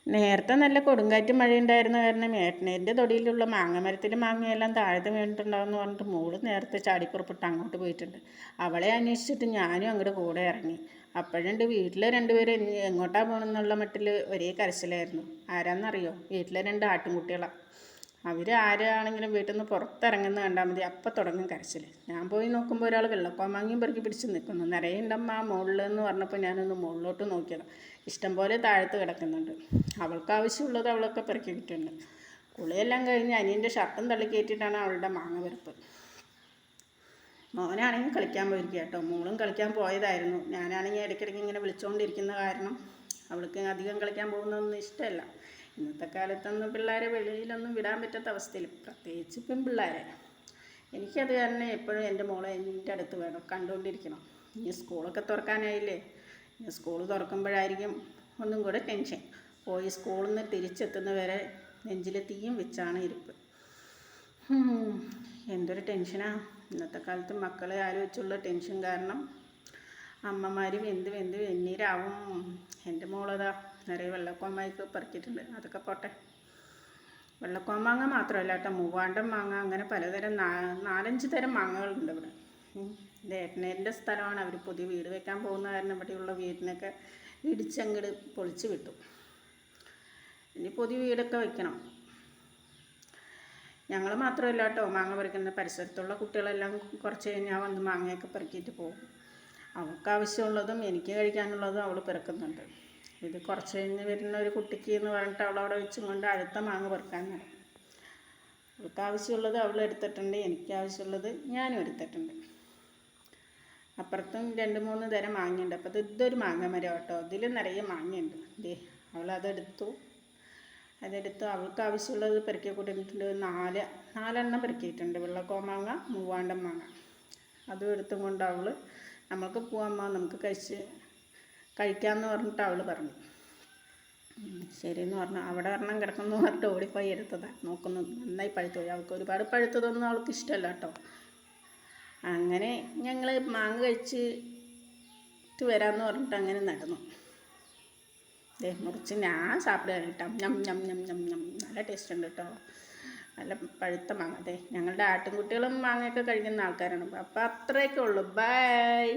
നേരത്തെ നല്ല കൊടുങ്കാറ്റ് മഴയുണ്ടായിരുന്ന കാരണം ഏട്ടനേൻ്റെ തൊടിയിലുള്ള മാങ്ങ മരത്തിൽ മാങ്ങയെല്ലാം താഴത്ത് വീണിട്ടുണ്ടാവുമെന്ന് പറഞ്ഞിട്ട് മോള് നേരത്തെ ചാടിപ്പുറപ്പെട്ട് അങ്ങോട്ട് പോയിട്ടുണ്ട്. അവളെ അന്വേഷിച്ചിട്ട് ഞാനും അങ്ങോട്ട് കൂടെ ഇറങ്ങി. അപ്പോഴുണ്ട് വീട്ടിലെ രണ്ടുപേരും എങ്ങോട്ടാണ് പോകണമെന്നുള്ള മട്ടിൽ ഒരേ കരച്ചിലായിരുന്നു. ആരാന്നറിയോ? വീട്ടിലെ 2 ആട്ടിൻകുട്ടികളാണ്. അവർ ആരാണെങ്കിലും വീട്ടിൽ നിന്ന് പുറത്തിറങ്ങുന്നത് കണ്ടാൽ മതി അപ്പം തുടങ്ങും കരച്ചിൽ. ഞാൻ പോയി നോക്കുമ്പോൾ ഒരാൾ വെള്ളക്കോമാങ്ങയും പെറുക്കി പിടിച്ച് നിൽക്കുന്നു. നിറയുണ്ടമ്മ മുകളിൽ എന്ന് പറഞ്ഞപ്പോൾ ഞാനൊന്ന് മുകളിലോട്ട് നോക്കിയതാണ്. ഇഷ്ടംപോലെ താഴത്ത് കിടക്കുന്നുണ്ട്. അവൾക്ക് ആവശ്യമുള്ളത് അവളൊക്കെ പെറുക്കി കിട്ടുന്നുണ്ട്. കുളിയെല്ലാം കഴിഞ്ഞ് അനിയൻ്റെ ഷർട്ടും തള്ളി കയറ്റിയിട്ടാണ് അവളുടെ മാങ്ങ പെറുപ്പ്. മോനാണെങ്കിൽ കളിക്കാൻ പോയിരിക്കുക കേട്ടോ. മോളും കളിക്കാൻ പോയതായിരുന്നു. ഞാനാണെങ്കിൽ ഇടയ്ക്കിടയ്ക്ക് ഇങ്ങനെ വിളിച്ചുകൊണ്ടിരിക്കുന്ന കാരണം അവൾക്ക് അധികം കളിക്കാൻ പോകുന്നതൊന്നും ഇഷ്ടമല്ല. ഇന്നത്തെ കാലത്തൊന്നും പിള്ളേരെ വെളിയിലൊന്നും വിടാൻ പറ്റാത്ത അവസ്ഥയിൽ, പ്രത്യേകിച്ച് പെൺപിള്ളേരെ. എനിക്കത് കാരണം എപ്പോഴും എൻ്റെ മോളെ എൻ്റെ അടുത്ത് വേണം, കണ്ടുകൊണ്ടിരിക്കണം. ഇനി സ്കൂളൊക്കെ തുറക്കാനായില്ലേ. ഇനി സ്കൂൾ തുറക്കുമ്പോഴായിരിക്കും ഒന്നും കൂടെ ടെൻഷൻ. പോയി സ്കൂളിൽ നിന്ന് തിരിച്ചെത്തുന്ന വരെ നെഞ്ചിൽ തീയും വെച്ചാണ് ഇരിപ്പ്. എന്തൊരു ടെൻഷനാണ് ഇന്നത്തെ കാലത്ത്. മക്കളെ ആലോചിച്ചുള്ള ടെൻഷൻ കാരണം അമ്മമാർ വെന്ത് വെന്നീരാവും. എൻ്റെ മോളതാ നിറയെ വെള്ളക്കോമാങ്ങ പറിക്കിയിട്ടുണ്ട്. അതൊക്കെ പോട്ടെ. വെള്ളക്കോമാങ്ങ മാത്രമല്ല കേട്ടോ, മൂവാണ്ടൻ മാങ്ങ, അങ്ങനെ പലതരം 4-5 തരം മാങ്ങകളുണ്ട് ഇവിടെ. ഇത് ഏട്ടനേൻ്റെ സ്ഥലമാണ്. അവർ പുതിയ വീട് വെക്കാൻ പോകുന്ന കാരണം ഇവിടെയുള്ള വീടിനൊക്കെ ഇടിച്ചങ്ങട് പൊളിച്ച് വിട്ടു. ഇനി പുതിയ വീടൊക്കെ വെക്കണം. ഞങ്ങൾ മാത്രമല്ല കേട്ടോ മാങ്ങ പറിക്കുന്ന, പരിസരത്തുള്ള കുട്ടികളെല്ലാം കുറച്ച് കഴിഞ്ഞാൽ വന്ന് മാങ്ങയൊക്കെ പെറുക്കിയിട്ട് പോകും. അവൾക്ക് ആവശ്യമുള്ളതും എനിക്ക് കഴിക്കാനുള്ളതും അവൾ പെറുക്കുന്നുണ്ട്. ഇത് കുറച്ച് കഴിഞ്ഞ് വരുന്ന ഒരു കുട്ടിക്ക് എന്ന് പറഞ്ഞിട്ട് അവളവിടെ വെച്ചും കൊണ്ട് അടുത്ത മാങ്ങ പെറുക്കാൻ നടക്കും. അവൾക്ക് ആവശ്യമുള്ളത് അവൾ എടുത്തിട്ടുണ്ട്, എനിക്ക് ആവശ്യമുള്ളത് ഞാനും എടുത്തിട്ടുണ്ട്. അപ്പുറത്തും 2-3 തരം മാങ്ങയുണ്ട്. അപ്പോൾ ഇതൊരു മാങ്ങ മരം കേട്ടോ. ഇതിൽ നിറയെ മാങ്ങയുണ്ട്. അവളതെടുത്തു. അവൾക്ക് ആവശ്യമുള്ളത് പെറുക്കി കൊടുത്തിട്ടുണ്ട്. 4 പെറുക്കിയിട്ടുണ്ട്. വെള്ളക്കോമാങ്ങ, മൂവാണ്ടൻ മാങ്ങ. അതും എടുത്തും കൊണ്ട് അവൾ നമ്മൾക്ക് പോവാമ്മ, നമുക്ക് കഴിക്കാമെന്ന് പറഞ്ഞിട്ട് അവൾ പറഞ്ഞു. ശരിയെന്ന് പറഞ്ഞു. അവിടെ ഒരെണ്ണം കിടക്കുന്നു പറഞ്ഞിട്ട് ഓടിപ്പോയി എടുത്തതാണ്. നോക്കുന്നു, നന്നായി പഴുത്തു പോയി. അവൾക്ക് ഒരുപാട് പഴുത്തതൊന്നും അവൾക്ക് ഇഷ്ടമല്ല കേട്ടോ. അങ്ങനെ ഞങ്ങൾ മാങ്ങ കഴിച്ചിട്ട് വരാമെന്ന് പറഞ്ഞിട്ട് അങ്ങനെ നടന്നു. മുറിച്ച് ഞാൻ സാപ്പിടുകയാണ് കേട്ടോ. ഞം ഞം ഞം ഞം ഞം. നല്ല ടേസ്റ്റ് ഉണ്ട് കേട്ടോ. നല്ല പഴുത്ത മാങ്ങ. ഞങ്ങളുടെ ആട്ടിൻകുട്ടികളും മാങ്ങയൊക്കെ കഴിക്കുന്ന ആൾക്കാരാണ്. അപ്പോൾ അത്രയൊക്കെ ഉള്ളൂ. ബൈ.